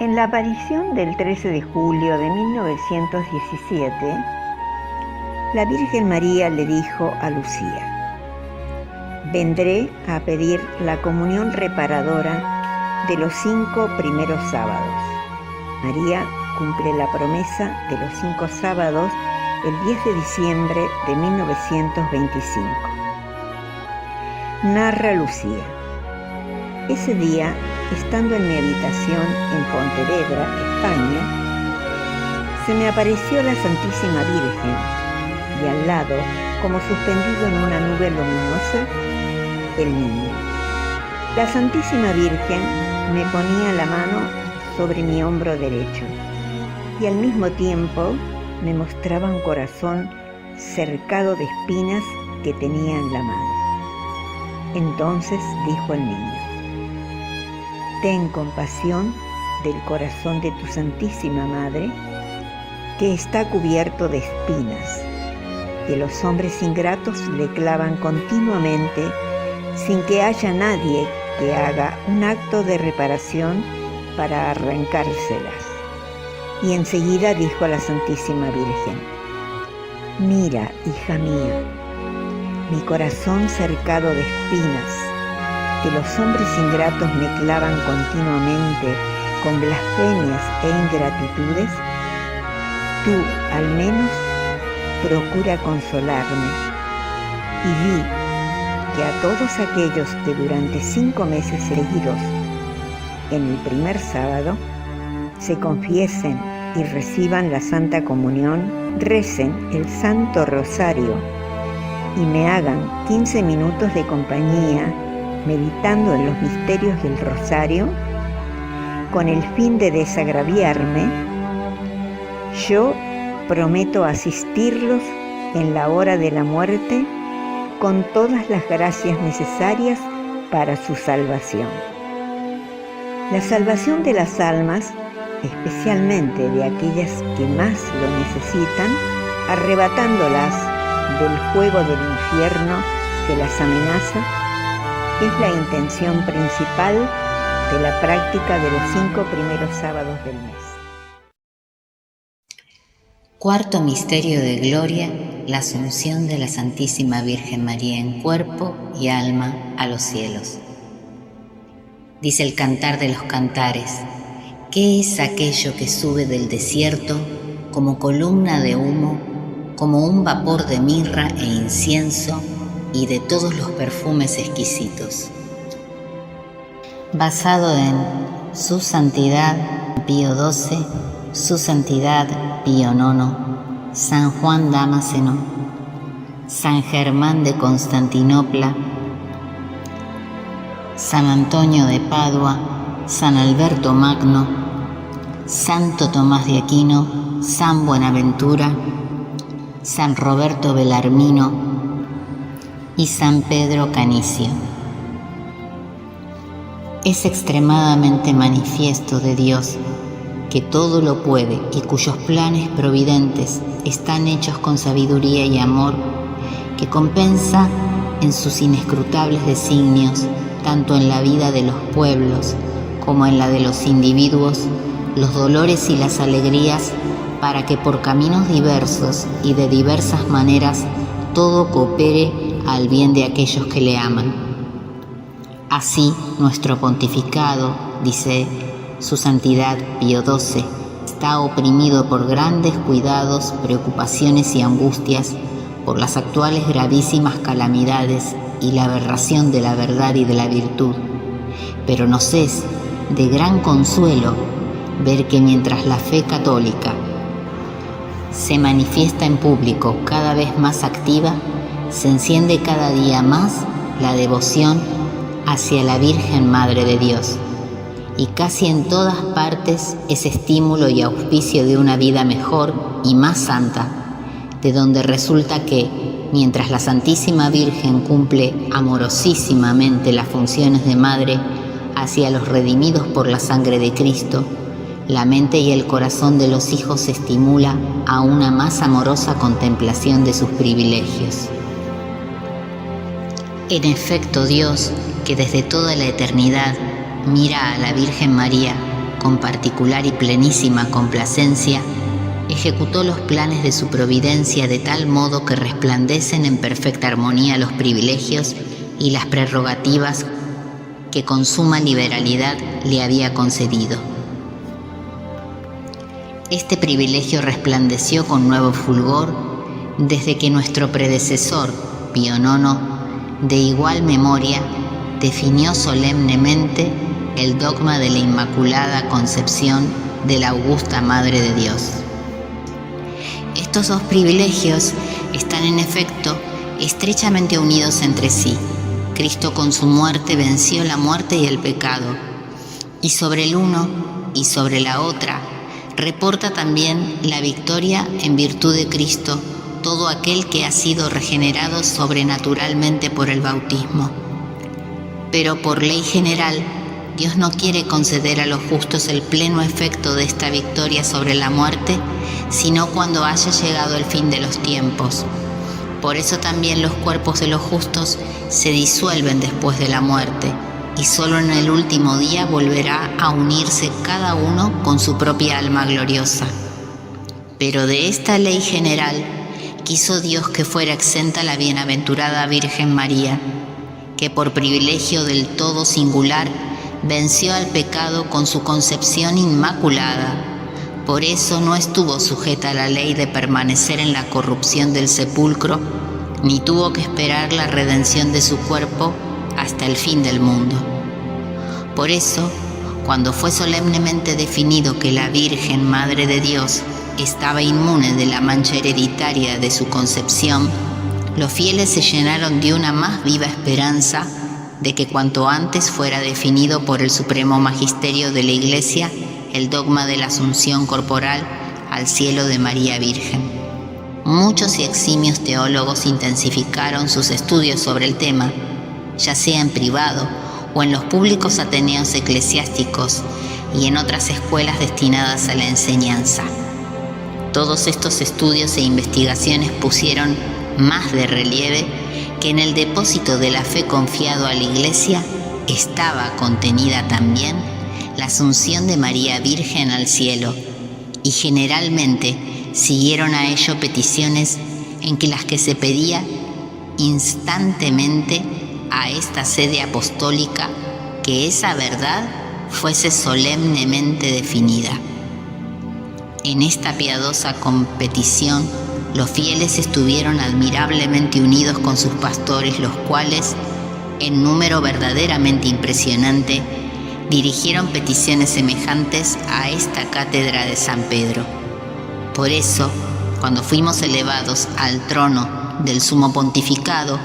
En la aparición del 13 de julio de 1917, la Virgen María le dijo a Lucía: vendré a pedir la comunión reparadora de los 5 primeros sábados. María cumple la promesa de los 5 sábados el 10 de diciembre de 1925. Narra Lucía: ese día, estando en mi habitación en Pontevedra, España, se me apareció la Santísima Virgen y al lado, como suspendido en una nube luminosa, el niño. La Santísima Virgen me ponía la mano sobre mi hombro derecho y al mismo tiempo me mostraba un corazón cercado de espinas que tenía en la mano. Entonces dijo el niño: ten compasión del corazón de tu Santísima Madre, que está cubierto de espinas, que los hombres ingratos le clavan continuamente sin que haya nadie que haga un acto de reparación para arrancárselas. Y enseguida dijo a la Santísima Virgen: mira, hija mía, mi corazón cercado de espinas, que los hombres ingratos me clavan continuamente con blasfemias e ingratitudes, tú al menos procura consolarme y di que a todos aquellos que durante 5 meses seguidos, en el primer sábado, se confiesen y reciban la Santa Comunión, recen el Santo Rosario y me hagan 15 minutos de compañía meditando en los misterios del Rosario, con el fin de desagraviarme, yo prometo asistirlos en la hora de la muerte con todas las gracias necesarias para su salvación. La salvación de las almas, especialmente de aquellas que más lo necesitan, arrebatándolas del fuego del infierno que las amenaza, es la intención principal de la práctica de los 5 primeros sábados del mes. Cuarto misterio de gloria: la asunción de la Santísima Virgen María en cuerpo y alma a los cielos. Dice el Cantar de los Cantares: ¿qué es aquello que sube del desierto como columna de humo, como un vapor de mirra e incienso y de todos los perfumes exquisitos? Basado en Su Santidad Pío XII, Su Santidad Pío IX, San Juan Damasceno, San Germán de Constantinopla, San Antonio de Padua, San Alberto Magno, Santo Tomás de Aquino, San Buenaventura, San Roberto Belarmino y San Pedro Canicio. Es extremadamente manifiesto de Dios, que todo lo puede y cuyos planes providentes están hechos con sabiduría y amor, que compensa en sus inescrutables designios, tanto en la vida de los pueblos como en la de los individuos, los dolores y las alegrías, para que por caminos diversos y de diversas maneras todo coopere al bien de aquellos que le aman. Así, nuestro pontificado, dice Su Santidad Pío XII, está oprimido por grandes cuidados, preocupaciones y angustias por las actuales gravísimas calamidades y la aberración de la verdad y de la virtud. Pero nos es de gran consuelo ver que mientras la fe católica se manifiesta en público cada vez más activa, se enciende cada día más la devoción hacia la Virgen Madre de Dios, y casi en todas partes es estímulo y auspicio de una vida mejor y más santa, de donde resulta que, mientras la Santísima Virgen cumple amorosísimamente las funciones de madre hacia los redimidos por la sangre de Cristo, la mente y el corazón de los hijos se estimula a una más amorosa contemplación de sus privilegios. En efecto, Dios, que desde toda la eternidad mira a la Virgen María con particular y plenísima complacencia, ejecutó los planes de su providencia de tal modo que resplandecen en perfecta armonía los privilegios y las prerrogativas que con suma liberalidad le había concedido. Este privilegio resplandeció con nuevo fulgor desde que nuestro predecesor, Pío IX, de igual memoria, definió solemnemente el dogma de la Inmaculada Concepción de la Augusta Madre de Dios. Estos dos privilegios están en efecto estrechamente unidos entre sí. Cristo con su muerte venció la muerte y el pecado, y sobre el uno y sobre la otra reporta también la victoria en virtud de Cristo todo aquel que ha sido regenerado sobrenaturalmente por el bautismo. Pero por ley general, Dios no quiere conceder a los justos el pleno efecto de esta victoria sobre la muerte, sino cuando haya llegado el fin de los tiempos. Por eso también los cuerpos de los justos se disuelven después de la muerte, y solo en el último día volverá a unirse cada uno con su propia alma gloriosa. Pero de esta ley general quiso Dios que fuera exenta la bienaventurada Virgen María, que por privilegio del todo singular venció al pecado con su concepción inmaculada. Por eso no estuvo sujeta a la ley de permanecer en la corrupción del sepulcro, ni tuvo que esperar la redención de su cuerpo hasta el fin del mundo. Por eso, cuando fue solemnemente definido que la Virgen Madre de Dios estaba inmune de la mancha hereditaria de su concepción, los fieles se llenaron de una más viva esperanza de que cuanto antes fuera definido por el Supremo Magisterio de la Iglesia el dogma de la asunción corporal al cielo de María Virgen. Muchos y eximios teólogos intensificaron sus estudios sobre el tema, ya sea en privado o en los públicos ateneos eclesiásticos y en otras escuelas destinadas a la enseñanza. Todos estos estudios e investigaciones pusieron más de relieve que en el depósito de la fe confiado a la Iglesia estaba contenida también la asunción de María Virgen al cielo, y generalmente siguieron a ello peticiones en que las que se pedía instantemente a esta sede apostólica que esa verdad fuese solemnemente definida. En esta piadosa competición los fieles estuvieron admirablemente unidos con sus pastores, los cuales, en número verdaderamente impresionante, dirigieron peticiones semejantes a esta cátedra de San Pedro. Por eso, cuando fuimos elevados al trono del sumo pontificado,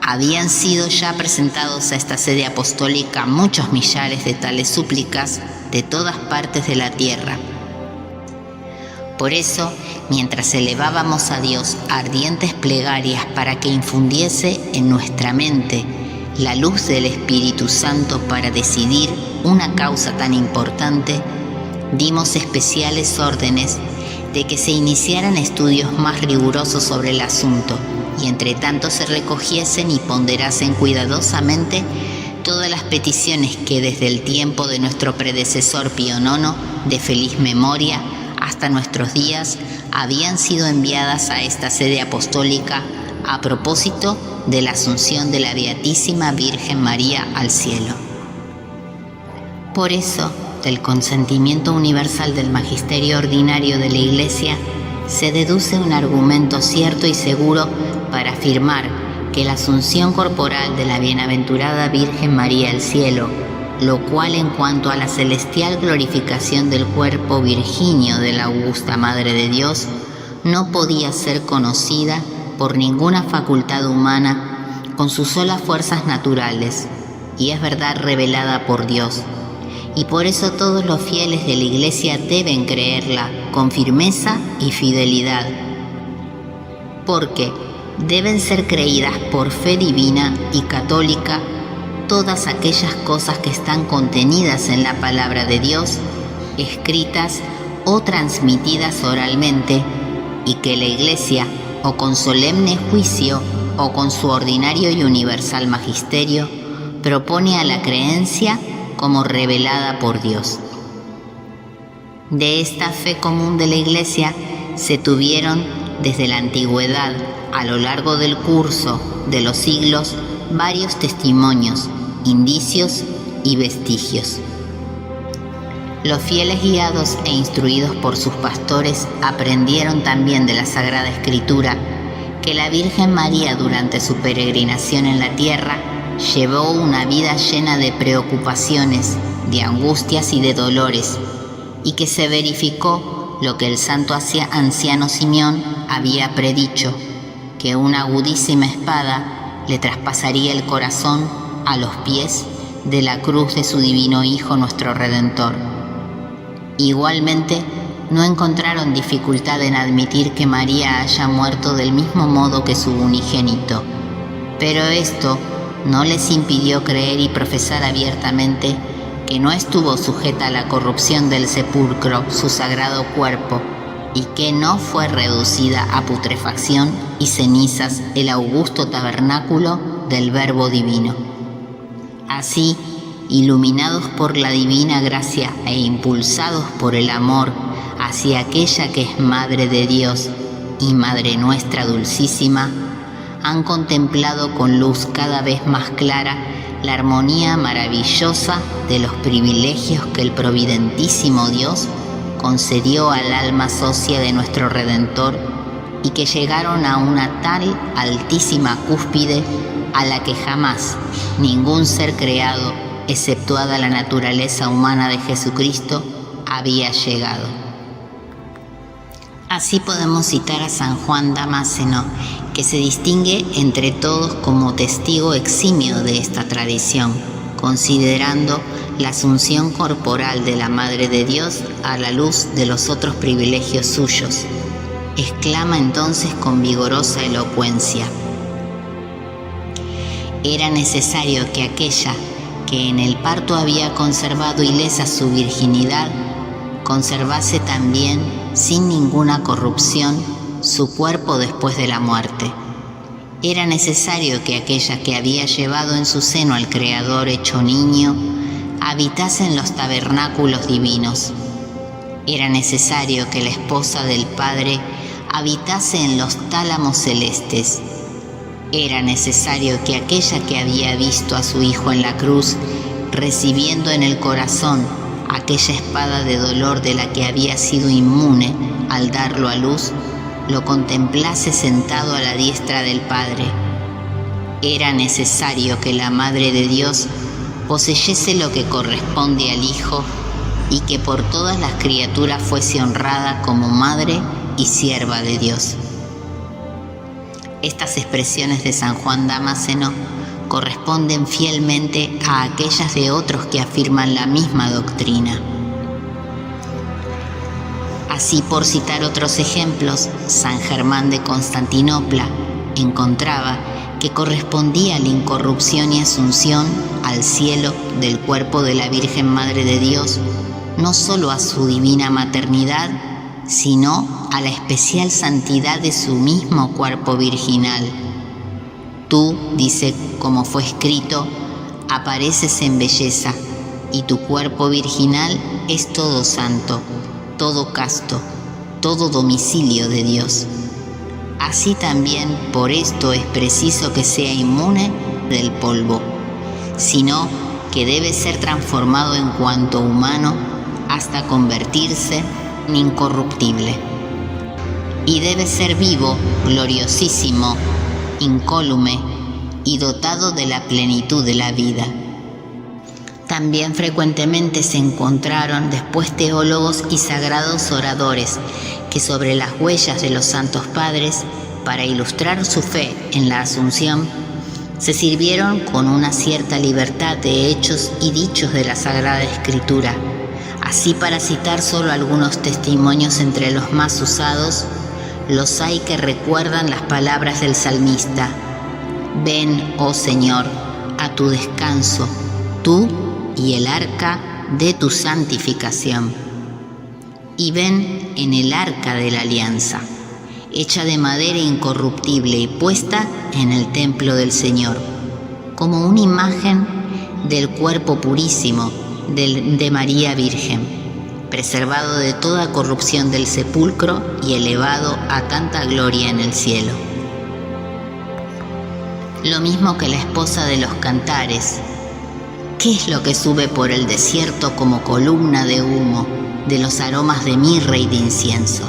habían sido ya presentados a esta sede apostólica muchos millares de tales súplicas de todas partes de la tierra. Por eso, mientras elevábamos a Dios ardientes plegarias para que infundiese en nuestra mente la luz del Espíritu Santo para decidir una causa tan importante, dimos especiales órdenes de que se iniciaran estudios más rigurosos sobre el asunto y entre tanto se recogiesen y ponderasen cuidadosamente todas las peticiones que desde el tiempo de nuestro predecesor Pío IX, de feliz memoria, hasta nuestros días habían sido enviadas a esta sede apostólica a propósito de la asunción de la Beatísima Virgen María al cielo. Por eso, del consentimiento universal del magisterio ordinario de la Iglesia, se deduce un argumento cierto y seguro para afirmar que la asunción corporal de la bienaventurada Virgen María al cielo, lo cual en cuanto a la celestial glorificación del cuerpo virginio de la Augusta Madre de Dios, no podía ser conocida por ninguna facultad humana con sus solas fuerzas naturales, y es verdad revelada por Dios, y por eso todos los fieles de la Iglesia deben creerla con firmeza y fidelidad, porque deben ser creídas por fe divina y católica todas aquellas cosas que están contenidas en la palabra de Dios, escritas o transmitidas oralmente, y que la Iglesia, o con solemne juicio o con su ordinario y universal magisterio, propone a la creencia como revelada por Dios. De esta fe común de la Iglesia se tuvieron desde la antigüedad a lo largo del curso de los siglos varios testimonios, indicios y vestigios. Los fieles, guiados e instruidos por sus pastores, aprendieron también de la Sagrada Escritura que la Virgen María, durante su peregrinación en la tierra, llevó una vida llena de preocupaciones, de angustias y de dolores, y que se verificó lo que el santo anciano Simeón había predicho, que una agudísima espada le traspasaría el corazón a los pies de la cruz de su divino Hijo, nuestro Redentor. Igualmente, no encontraron dificultad en admitir que María haya muerto del mismo modo que su unigénito, pero esto no les impidió creer y profesar abiertamente que no estuvo sujeta a la corrupción del sepulcro su sagrado cuerpo, y que no fue reducida a putrefacción y cenizas el augusto tabernáculo del Verbo Divino. Así, iluminados por la divina gracia e impulsados por el amor hacia aquella que es Madre de Dios y Madre nuestra Dulcísima, han contemplado con luz cada vez más clara la armonía maravillosa de los privilegios que el providentísimo Dios concedió al alma socia de nuestro Redentor, y que llegaron a una tal altísima cúspide a la que jamás ningún ser creado, exceptuada la naturaleza humana de Jesucristo, había llegado. Así podemos citar a San Juan Damasceno, que se distingue entre todos como testigo eximio de esta tradición, considerando la asunción corporal de la Madre de Dios a la luz de los otros privilegios suyos. Exclama entonces con vigorosa elocuencia: era necesario que aquella que en el parto había conservado ilesa su virginidad, conservase también, sin ninguna corrupción, su cuerpo después de la muerte. Era necesario que aquella que había llevado en su seno al Creador hecho niño, habitase en los tabernáculos divinos. Era necesario que la esposa del Padre habitase en los tálamos celestes. Era necesario que aquella que había visto a su Hijo en la cruz, recibiendo en el corazón aquella espada de dolor de la que había sido inmune al darlo a luz, lo contemplase sentado a la diestra del Padre. Era necesario que la Madre de Dios poseyese lo que corresponde al Hijo, y que por todas las criaturas fuese honrada como Madre y Sierva de Dios. Estas expresiones de San Juan Damasceno corresponden fielmente a aquellas de otros que afirman la misma doctrina. Así, por citar otros ejemplos, San Germán de Constantinopla encontraba que correspondía la incorrupción y asunción al cielo del cuerpo de la Virgen Madre de Dios, no solo a su divina maternidad, sino a la especial santidad de su mismo cuerpo virginal. Tú, dice, como fue escrito, apareces en belleza, y tu cuerpo virginal es todo santo, todo casto, todo domicilio de Dios. Así también por esto es preciso que sea inmune del polvo, sino que debe ser transformado en cuanto humano hasta convertirse en incorruptible. Y debe ser vivo, gloriosísimo, incólume y dotado de la plenitud de la vida. También frecuentemente se encontraron después teólogos y sagrados oradores que, sobre las huellas de los santos padres, para ilustrar su fe en la Asunción, se sirvieron con una cierta libertad de hechos y dichos de la Sagrada Escritura. Así, para citar solo algunos testimonios entre los más usados, los hay que recuerdan las palabras del salmista: ven, oh Señor, a tu descanso, tú y el arca de tu santificación. Y ven en el arca de la alianza, hecha de madera incorruptible y puesta en el templo del Señor, como una imagen del cuerpo purísimo de María Virgen. preservado de toda corrupción del sepulcro y elevado a tanta gloria en el cielo. Lo mismo que la esposa de los cantares. ¿Qué es lo que sube por el desierto como columna de humo, de los aromas de mirra y de incienso?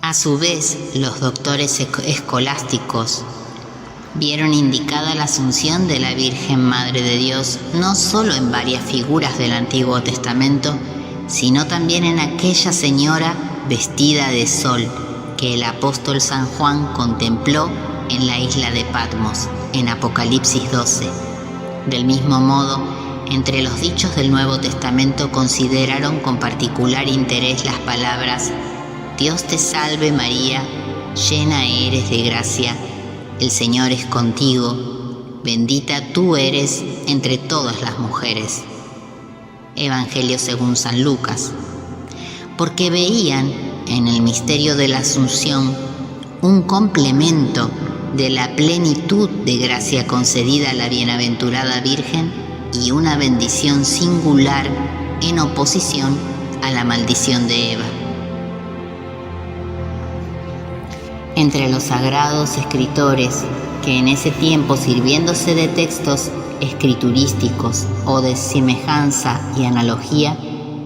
A su vez, los doctores escolásticos vieron indicada la asunción de la Virgen Madre de Dios no solo en varias figuras del Antiguo Testamento, sino también en aquella señora vestida de sol que el apóstol San Juan contempló en la isla de Patmos, en Apocalipsis 12. Del mismo modo, entre los dichos del Nuevo Testamento consideraron con particular interés las palabras: Dios te salve María, llena eres de gracia, el Señor es contigo, bendita tú eres entre todas las mujeres. Evangelio según San Lucas. Porque veían en el misterio de la Asunción un complemento de la plenitud de gracia concedida a la bienaventurada Virgen y una bendición singular en oposición a la maldición de Eva. Entre los sagrados escritores que en ese tiempo, sirviéndose de textos escriturísticos o de semejanza y analogía,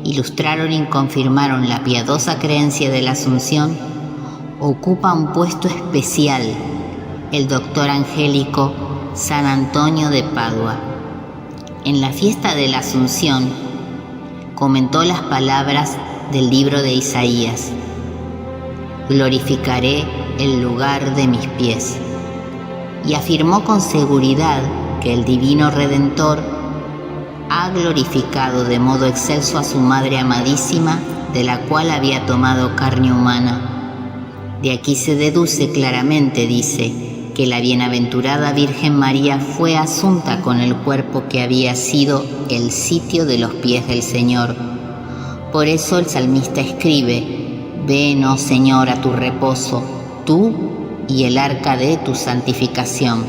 ilustraron y confirmaron la piadosa creencia de la Asunción, ocupa un puesto especial el doctor angélico San Antonio de Padua. En la fiesta de la Asunción comentó las palabras del libro de Isaías: glorificaré el lugar de mis pies, y afirmó con seguridad que el divino Redentor ha glorificado de modo excelso a su Madre amadísima, de la cual había tomado carne humana. De aquí se deduce claramente, dice, que la bienaventurada Virgen María fue asunta con el cuerpo que había sido el sitio de los pies del Señor. Por eso el salmista escribe: ven, oh Señor, a tu reposo, tú y el arca de tu santificación.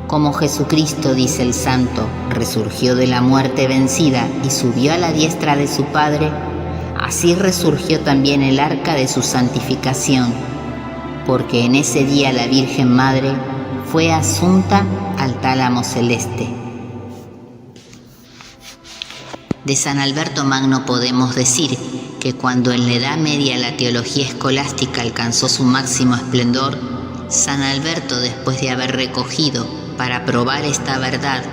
Como Jesucristo, dice el santo, resurgió de la muerte vencida y subió a la diestra de su Padre, así resurgió también el arca de su santificación, porque en ese día la Virgen Madre fue asunta al tálamo celeste. De San Alberto Magno podemos decir que cuando en la Edad Media la teología escolástica alcanzó su máximo esplendor, San Alberto, después de haber recogido para probar esta verdad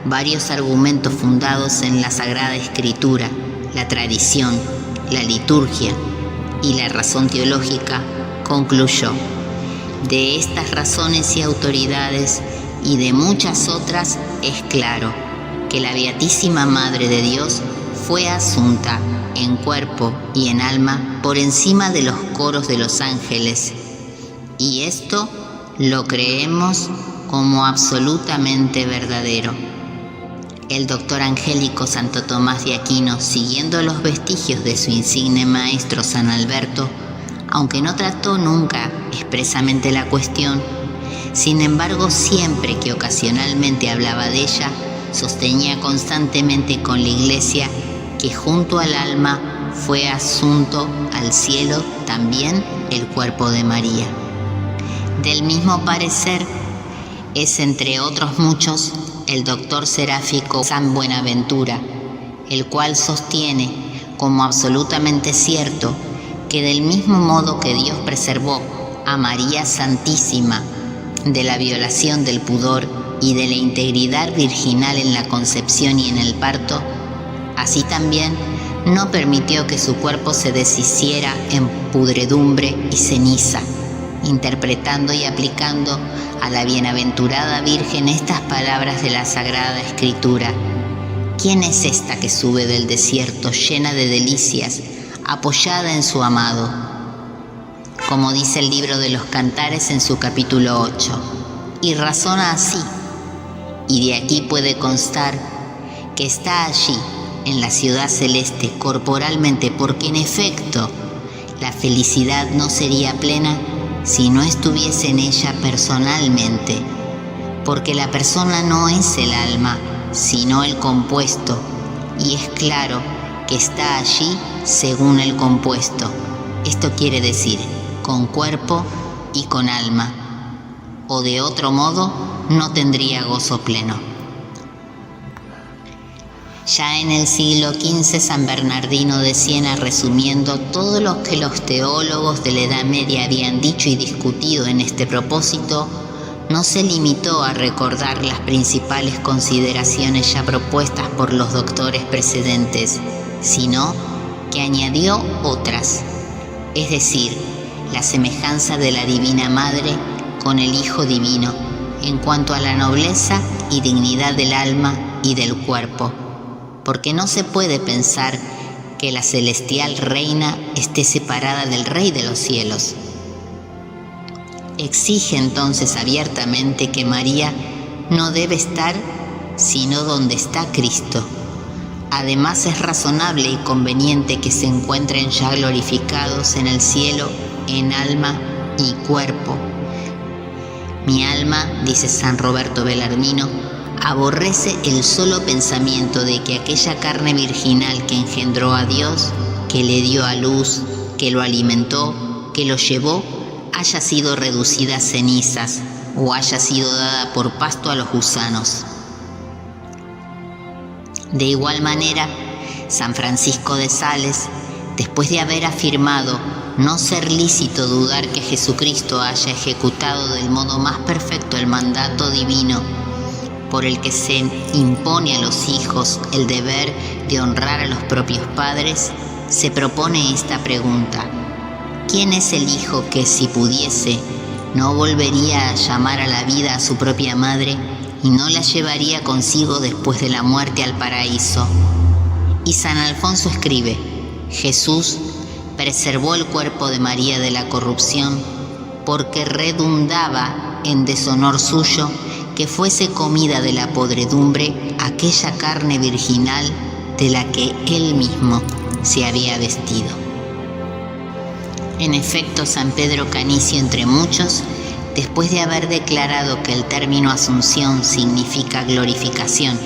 varios argumentos fundados en la Sagrada Escritura, la tradición, la liturgia y la razón teológica, concluyó: de estas razones y autoridades y de muchas otras es claro que la Beatísima Madre de Dios fue asunta en cuerpo y en alma por encima de los coros de los ángeles, y esto lo creemos como absolutamente verdadero. El doctor angélico Santo Tomás de Aquino, siguiendo los vestigios de su insigne maestro San Alberto, aunque no trató nunca expresamente la cuestión, sin embargo, siempre que ocasionalmente hablaba de ella, sostenía constantemente con la Iglesia que junto al alma fue asunto al cielo también el cuerpo de María. Del mismo parecer es, entre otros muchos, el doctor seráfico San Buenaventura, el cual sostiene como absolutamente cierto que del mismo modo que Dios preservó a María Santísima de la violación del pudor y de la integridad virginal en la concepción y en el parto, así también no permitió que su cuerpo se deshiciera en pudredumbre y ceniza, interpretando y aplicando a la bienaventurada Virgen estas palabras de la Sagrada Escritura: ¿quién es esta que sube del desierto llena de delicias, apoyada en su amado? Como dice el libro de los Cantares en su capítulo 8, y razona así, y de aquí puede constar que está allí, en la ciudad celeste, corporalmente, porque en efecto la felicidad no sería plena si no estuviese en ella personalmente, porque la persona no es el alma, sino el compuesto y es claro que está allí según el compuesto. Esto quiere decir, con cuerpo y con alma, o de otro modo no tendría gozo pleno. Ya en el siglo XV, San Bernardino de Siena, resumiendo todo lo que los teólogos de la Edad Media habían dicho y discutido en este propósito, no se limitó a recordar las principales consideraciones ya propuestas por los doctores precedentes, sino que añadió otras, es decir, la semejanza de la Divina Madre con el Hijo Divino en cuanto a la nobleza y dignidad del alma y del cuerpo, porque no se puede pensar que la celestial reina esté separada del Rey de los cielos. Exige entonces abiertamente que María no debe estar sino donde está Cristo. Además, es razonable y conveniente que se encuentren ya glorificados en el cielo en alma y cuerpo. Mi alma, dice San Roberto Belarmino, aborrece el solo pensamiento de que aquella carne virginal que engendró a Dios, que le dio a luz, que lo alimentó, que lo llevó, haya sido reducida a cenizas o haya sido dada por pasto a los gusanos. De igual manera, San Francisco de Sales, después de haber afirmado no ser lícito dudar que Jesucristo haya ejecutado del modo más perfecto el mandato divino por el que se impone a los hijos el deber de honrar a los propios padres, se propone esta pregunta: ¿quién es el hijo que, si pudiese, no volvería a llamar a la vida a su propia madre y no la llevaría consigo después de la muerte al paraíso? Y San Alfonso escribe: Jesús preservó el cuerpo de María de la corrupción porque redundaba en deshonor suyo que fuese comida de la podredumbre aquella carne virginal de la que él mismo se había vestido. En efecto, San Pedro Canicio, entre muchos, después de haber declarado que el término asunción significa glorificación,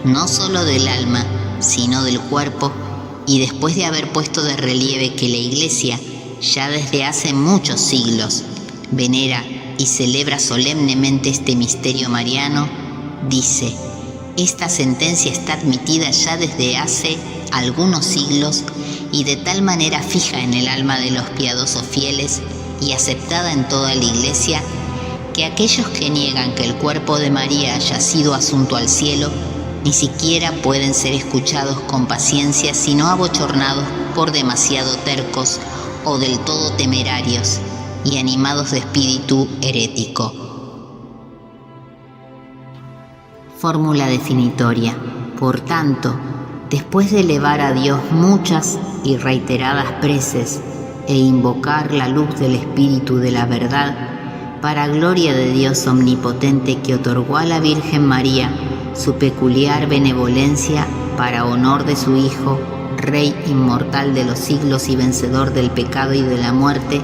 no solo del alma, sino del cuerpo, y después de haber puesto de relieve que la Iglesia, ya desde hace muchos siglos, venera y celebra solemnemente este misterio mariano, dice: esta sentencia está admitida ya desde hace algunos siglos y de tal manera fija en el alma de los piadosos fieles y aceptada en toda la Iglesia, que aquellos que niegan que el cuerpo de María haya sido asunto al cielo, ni siquiera pueden ser escuchados con paciencia, sino abochornados por demasiado tercos o del todo temerarios y animados de espíritu herético. Fórmula definitoria. Por tanto, después de elevar a Dios muchas y reiteradas preces e invocar la luz del Espíritu de la verdad, para gloria de Dios omnipotente que otorgó a la Virgen María su peculiar benevolencia para honor de su Hijo, Rey inmortal de los siglos y vencedor del pecado y de la muerte,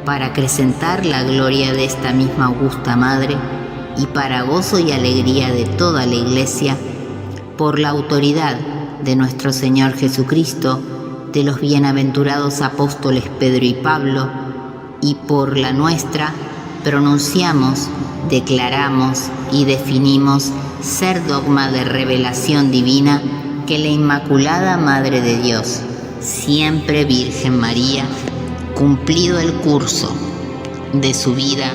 para acrecentar la gloria de esta misma augusta Madre y para gozo y alegría de toda la Iglesia, por la autoridad de nuestro Señor Jesucristo, de los bienaventurados apóstoles Pedro y Pablo, y por la nuestra, pronunciamos, declaramos y definimos ser dogma de revelación divina que la Inmaculada Madre de Dios, siempre Virgen María, cumplido el curso de su vida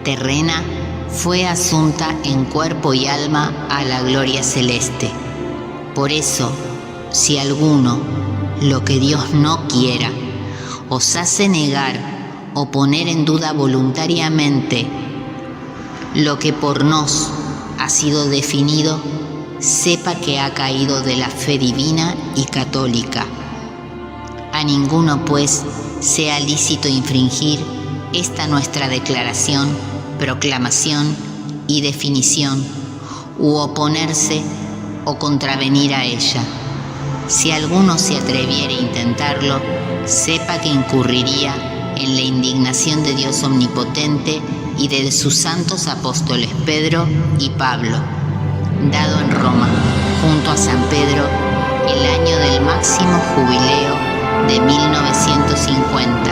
terrena, fue asunta en cuerpo y alma a la gloria celeste. Por eso, si alguno, lo que Dios no quiera, os hace negar o poner en duda voluntariamente lo que por nos ha sido definido, sepa que ha caído de la fe divina y católica. A ninguno, pues, sea lícito infringir esta nuestra declaración, proclamación y definición, u oponerse o contravenir a ella. Si alguno se atreviera a intentarlo, sepa que incurriría en la indignación de Dios omnipotente y de sus santos apóstoles Pedro y Pablo, dado en Roma, junto a San Pedro el año del máximo jubileo de 1950.